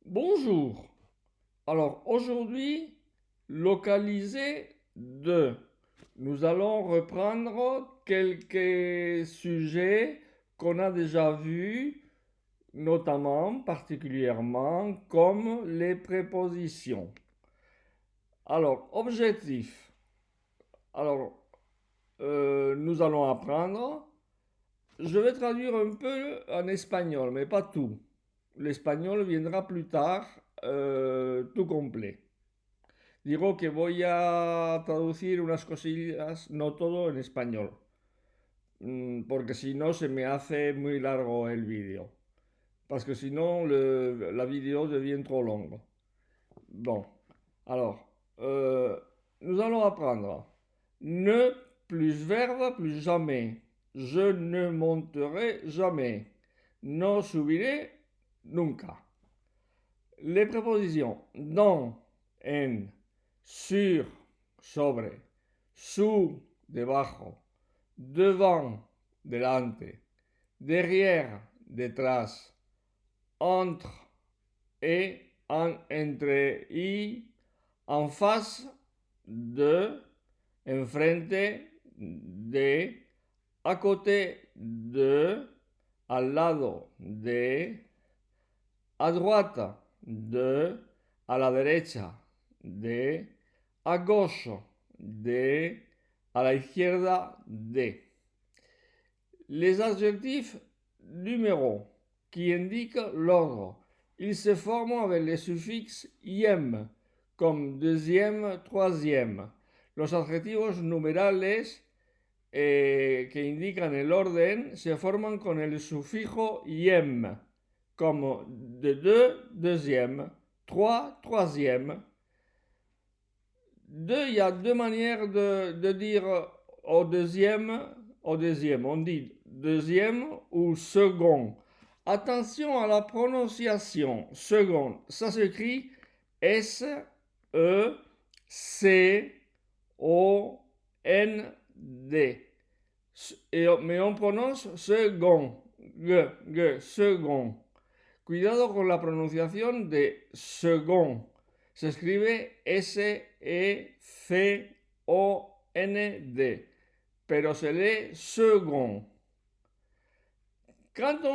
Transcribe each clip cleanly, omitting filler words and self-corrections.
Bonjour. Alors aujourd'hui, localisé 2. Nous allons reprendre quelques sujets qu'on a déjà vus, notamment, particulièrement, comme les prépositions. Alors, objectif. Alors, nous allons apprendre. Je vais traduire un peu en espagnol, mais pas tout. L'espagnol viendra plus tard, tout complet. Digo que voy a traducir unas cosillas, no todo en español, porque si no se me hace muy largo el vídeo, parce que sinon la vidéo devient trop longue. Bon, alors, euh, nous allons apprendre ne plus verbe plus jamais. Je ne monterai jamais. No subiré nunca. Les prépositions dans, en, sur, sobre, sous, debajo, devant, delante, derrière, detrás, entre et entre y, en face de, enfrente de, à côté de, al lado de, a droite de, a la derecha de, a gauche de, a la izquierda de. Les adjectifs numéros qui indiquent l'ordre. Ils se forment avec le suffixe iem, comme deuxième, troisième. Los adjetivos numerales que indican el orden se forman con el sufijo iem, comme de deux, deuxième, trois, troisième. Il y a deux manières de dire au deuxième. On dit deuxième ou second. Attention à la prononciation. Second, ça s'écrit S-E-C-O-N-D. Mais on prononce second. Second. Cuidado con la pronunciación de second. Se escribe S-E-C-O-N-D, pero se lee second. Quand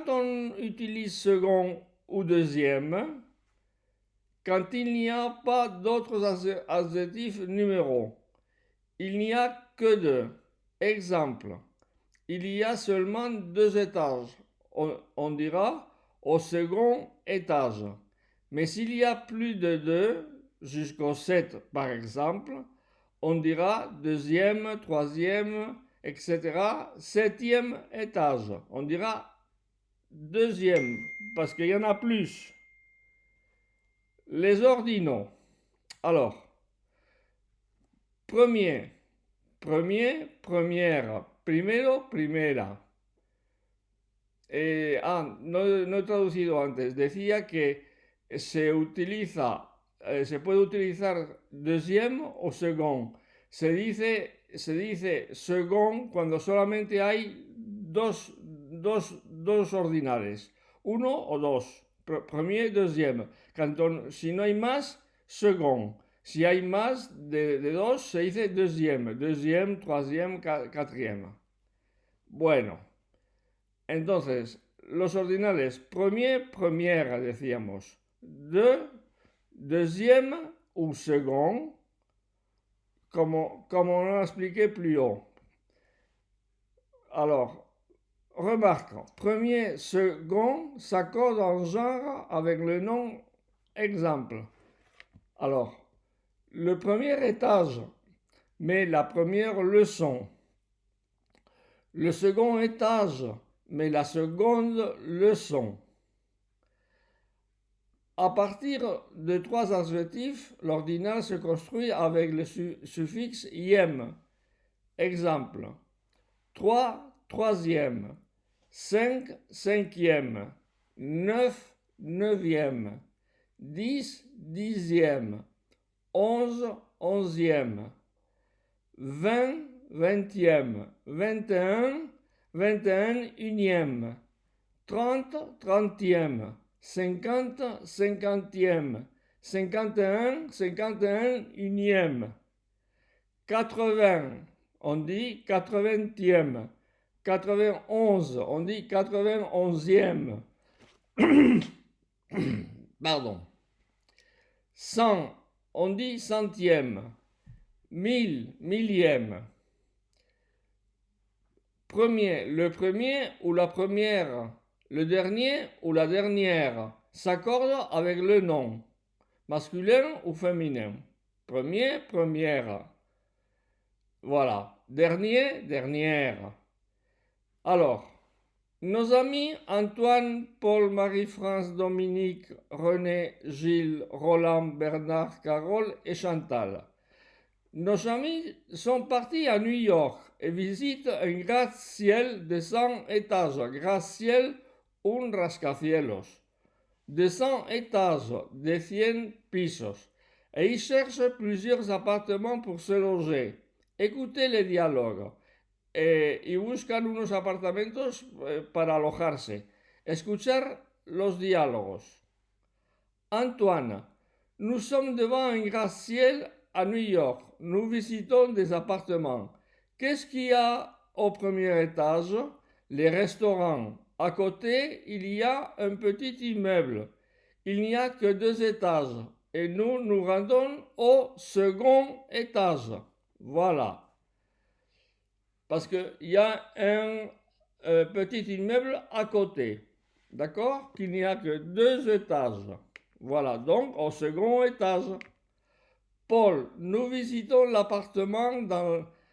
on utilise second ou deuxième, quand il n'y a pas d'autres adjectifs numéros, il n'y a que deux. Exemple, il y a seulement deux étages. On dira au second étage. Mais s'il y a plus de deux, jusqu'au 7 par exemple, on dira deuxième, troisième, etc. Septième étage. On dira deuxième, parce qu'il y en a plus. Les ordinaux. Alors, premier, première, primero, primera. No he traducido antes. Decía que se puede utilizar deuxième o second. Se dice second cuando solamente hay dos ordinales, uno o dos, premier, deuxième. Si no hay más, second. Si hay más de dos, se dice deuxième, troisième, quatrième. Bueno, entonces, los ordinales premier, première, decíamos. Deuxième ou second, comme on l'a expliqué plus haut. Alors, remarque, premier, second s'accorde en genre avec le nom exemple. Alors, le premier étage met la première leçon. Le second étage met la seconde leçon. À partir de trois adjectifs, l'ordinal se construit avec le suffixe iem. Exemple, 3, troisième, 5, cinquième, 9, neuvième, 10, dixième, 11, onzième, 20, vingtième, 21, 21 unième, 30, trentième, 50, 50e, 51, 51 unième, 80, on dit 80e, 91, on dit 91e, pardon, 100, on dit centième, 1000, millième, le premier ou la première, le dernier ou la dernière s'accorde avec le nom, masculin ou féminin. Premier, première. Voilà. Dernier, dernière. Alors, nos amis Antoine, Paul, Marie-France, Dominique, René, Gilles, Roland, Bernard, Carole et Chantal. Nos amis sont partis à New York et visitent un gratte-ciel de 100 étages. Gratte-ciel, un rascacielos. De 100 étages, de 100 pisos. Et ils cherchent plusieurs appartements pour se loger. Écoutez les dialogues. Y buscan unos apartamentos para alojarse. Escuchar los diálogos. Antoine, nous sommes devant un gratte-ciel à New York. Nous visitons des appartements. Qu'est-ce qu'il y a au premier étage? Les restaurants. À côté, il y a un petit immeuble. Il n'y a que 2 étages. Et nous nous rendons au second étage. Voilà. Parce qu'il y a un petit immeuble à côté. D'accord? Qu'il n'y a que 2 étages. Voilà, donc au second étage. Paul, nous visitons l'appartement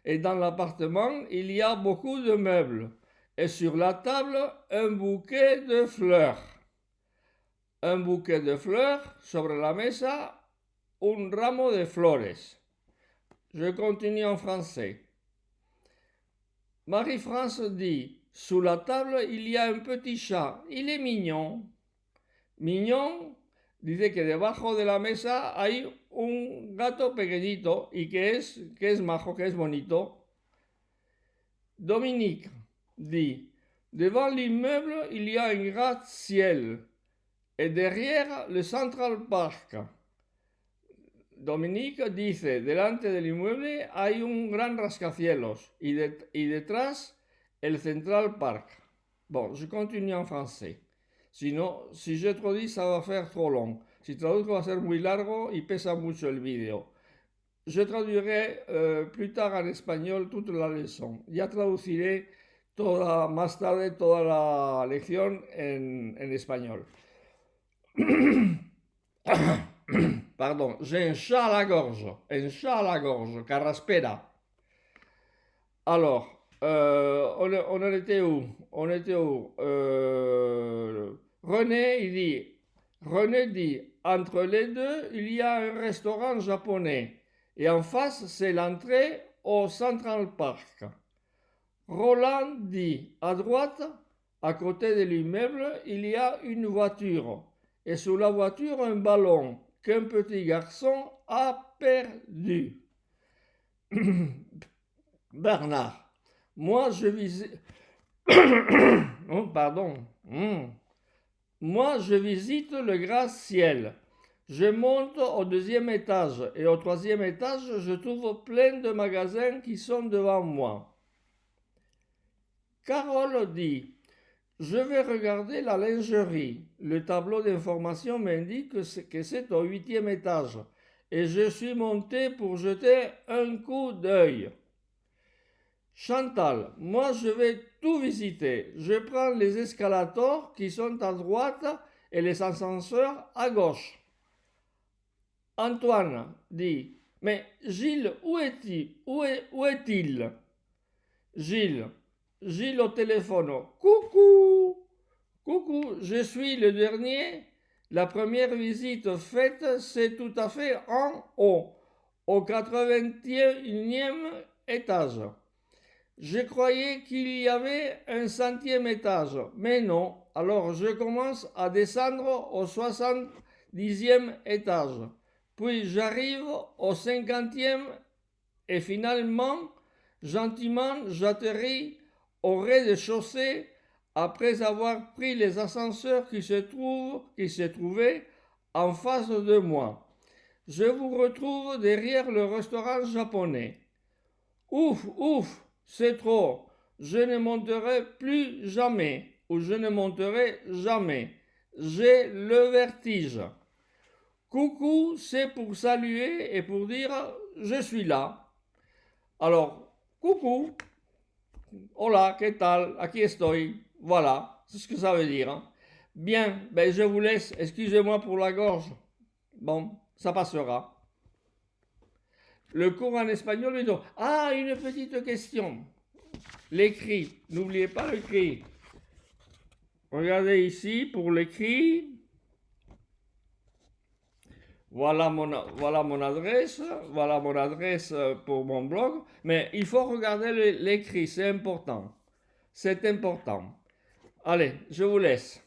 et dans l'appartement, il y a beaucoup de meubles. Et sur la table, un bouquet de fleurs. Un bouquet de fleurs, sobre la mesa, un ramo de flores. Je continue en français. Marie-France dit, sous la table, il y a un petit chat. Il est mignon. Mignon, dice que debajo de la mesa hay un gato pequeñito y que es majo, que es bonito. Dominique dit, devant l'immeuble, il y a un gratte-ciel et derrière le Central Park. Dominique dice, delante del inmueble hay un gran rascacielos y detrás el Central Park. Bon, je continue en français. Sinon, si je traduis, ça va faire trop long. Si traduzco va a ser muy largo y pesa mucho el vídeo. Je traduirai plus tard en espagnol toute la leçon. Ya traduciré más tarde toda la lección en espagnol. Pardon, j'ai un chat à la gorge, carraspera. Alors, on en était où? René dit, entre les deux, il y a un restaurant japonais. Et en face, c'est l'entrée au Central Park. Roland dit, à droite, à côté de l'immeuble, il y a une voiture. Et sous la voiture, un ballon qu'un petit garçon a perdu. Bernard, moi je visite... oh, pardon. Moi je visite le gratte-ciel. Je monte au 2e étage et au 3e étage, je trouve plein de magasins qui sont devant moi. Carole dit, je vais regarder la lingerie. Le tableau d'information m'indique que c'est au 8e étage et je suis monté pour jeter un coup d'œil. Chantal, moi je vais tout visiter. Je prends les escalators qui sont à droite et les ascenseurs à gauche. Antoine dit, mais Gilles, où est-il? Gilles au téléphone. Coucou, je suis le dernier. La première visite faite, c'est tout à fait en haut, au 81e étage. Je croyais qu'il y avait un 100e étage, mais non. Alors je commence à descendre au 70e étage. Puis j'arrive au 50e et finalement, gentiment, j'atterris au rez-de-chaussée après avoir pris les ascenseurs qui se trouvaient en face de moi. Je vous retrouve derrière le restaurant japonais. Ouf, ouf, c'est trop. Je ne monterai plus jamais, ou je ne monterai jamais. J'ai le vertige. Coucou, c'est pour saluer et pour dire je suis là. Alors, coucou, hola, ¿qué tal? Aquí estoy. Voilà, c'est ce que ça veut dire. Hein. Bien, ben je vous laisse. Excusez-moi pour la gorge. Bon, ça passera. Le cours en espagnol est donc. Ah, une petite question. L'écrit. N'oubliez pas l'écrit. Regardez ici pour l'écrit. Voilà mon adresse. Voilà mon adresse pour mon blog. Mais il faut regarder l'écrit. C'est important. C'est important. Allez, je vous laisse.